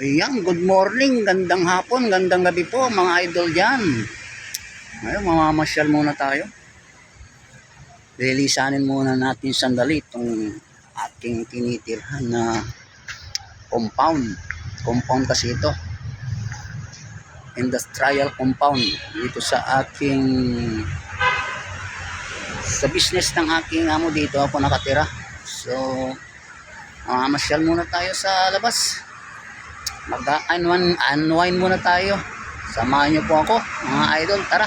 Ayan, good morning, gandang hapon, gandang gabi po mga idol dyan. Ngayon, mamamasyal muna tayo. Lilisanin muna natin sandali itong ating tinitirhan na compound. Compound kasi ito. Industrial compound. Dito sa aking, sa business ng aking amo, dito ako nakatira. So, mamamasyal muna tayo sa labas. Mag-unwind muna tayo. Samahan niyo po ako mga idol, tara.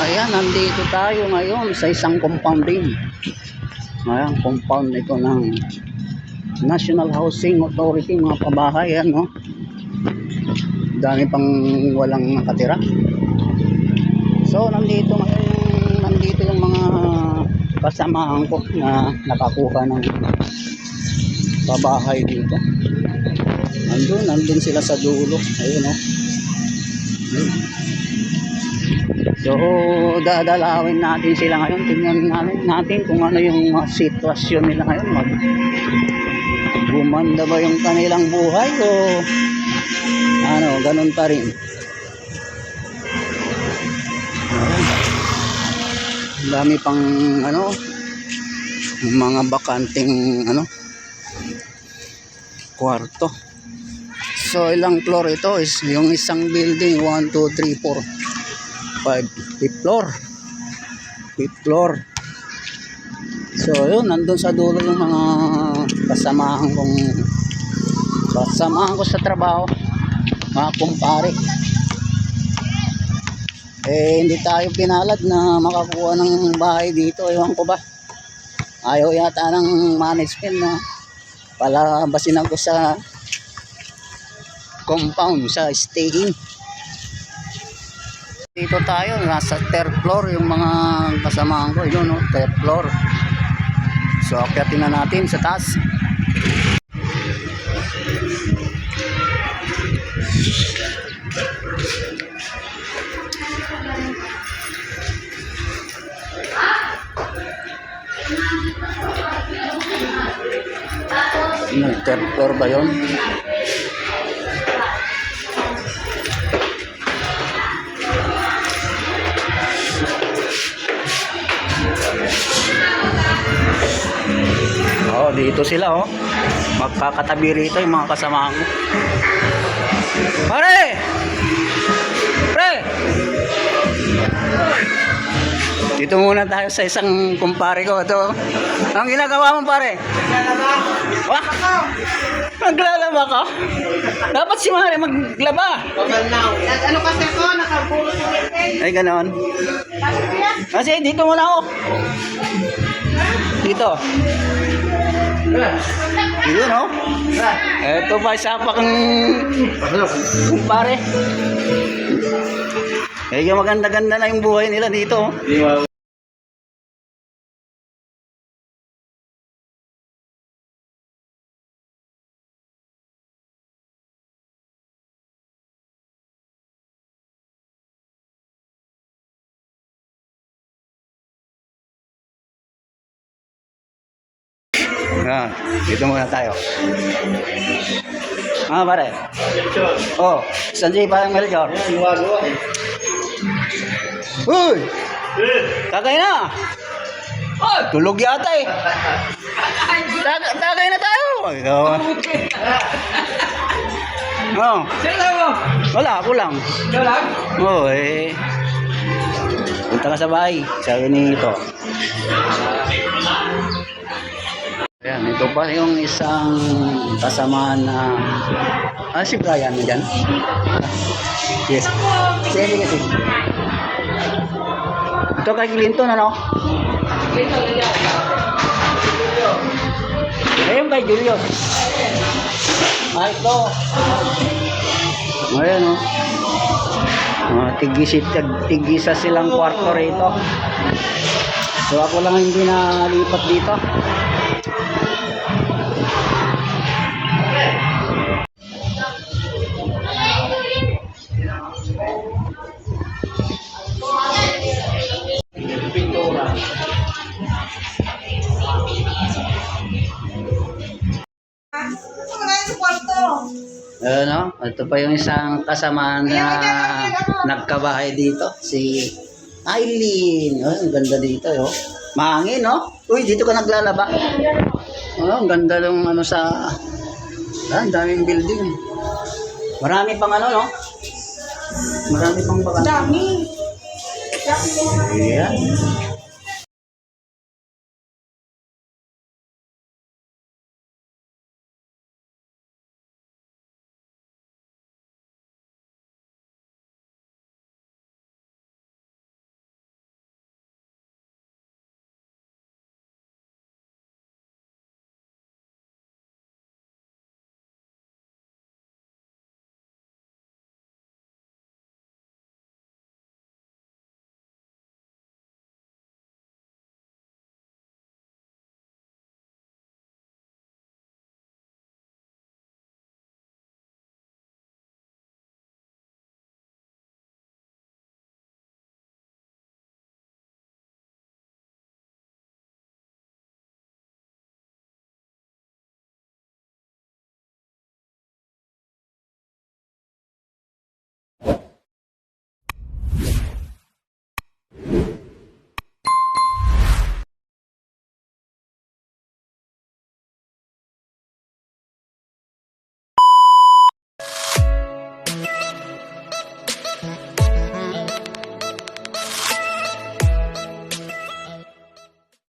Ayan, nandito tayo ngayon sa isang compound din. Ayan, compound ito ng National Housing Authority, mga pabahay, yan, no? Dami pang walang nakatira. So, nandito yung mga kasamahan ko na nakakuha ng pabahay dito. Nandun sila sa dulo. Ayun, no? So, dadalawin natin sila ngayon. Tingnan natin kung ano yung sitwasyon nila ngayon. Gumanda ba yung kanilang buhay o ano, ganun pa rin. Dami pang ano, mga bakanting ano, kwarto. So, ilang floor ito? Is yung isang building, 1, 2, 3, 4, 5th floor. 5th floor. So yun, nandun sa dulo yung mga kasamahan ko sa trabaho, mga kumpare. Hindi tayo pinalad na makakuha ng bahay dito. Ewan ko ba, ayaw yata ng management na palabasin ako sa compound, sa staying. Dito tayo, nasa 3rd floor yung mga kasamahan ko. Yun, no? 3rd floor. So, akyatin na natin sa taas. Ano, 3rd floor ba yun? Oh, dito sila, oh. Magkakatabi rito yung mga kasamahan ko. Pare! Pre! Dito muna tayo sa isang kumpare ko. Ito. Ang ginagawa mo, pare? Naglalaba. Wah! Naglalaba ka? Dapat si Mare maglaba. Ano kasi ko, nakabulot yung ipin. Ay, ganoon. Kasi dito muna ako. Dito. Yun, no? Ito pa, isa pa kang kumpare. Kaya maganda-ganda na yung buhay nila dito. Dito muna tayo. Pare. Oh, Sanjay parang Melchor. Uy! Tagay na! Tulog yata eh. Tagay na tayo. Oh. Wala, ako lang. Oh, eh. Punta ka sa bahay. Sabi nito. Ayan, ito pa yung isang kasama na si Brian mo dyan? Yes. Sige. Ito kay Clinton, ano? Ayun kay Julius. Ito. Ayan, oh. Tigisa silang kwarto rito. So ako lang hindi nalipat dito. Wala yung sa kwarto. Ano? Ito pa yung isang kasama na nagkabahay dito. Si Eileen. Oh, ang ganda dito. Oh. Mahangin, no? Uy, dito ka naglalaba. Oh, ang ganda ng ano sa... ang daming building. Marami pang ano, no? Marami pang baka. Dami. Yeah.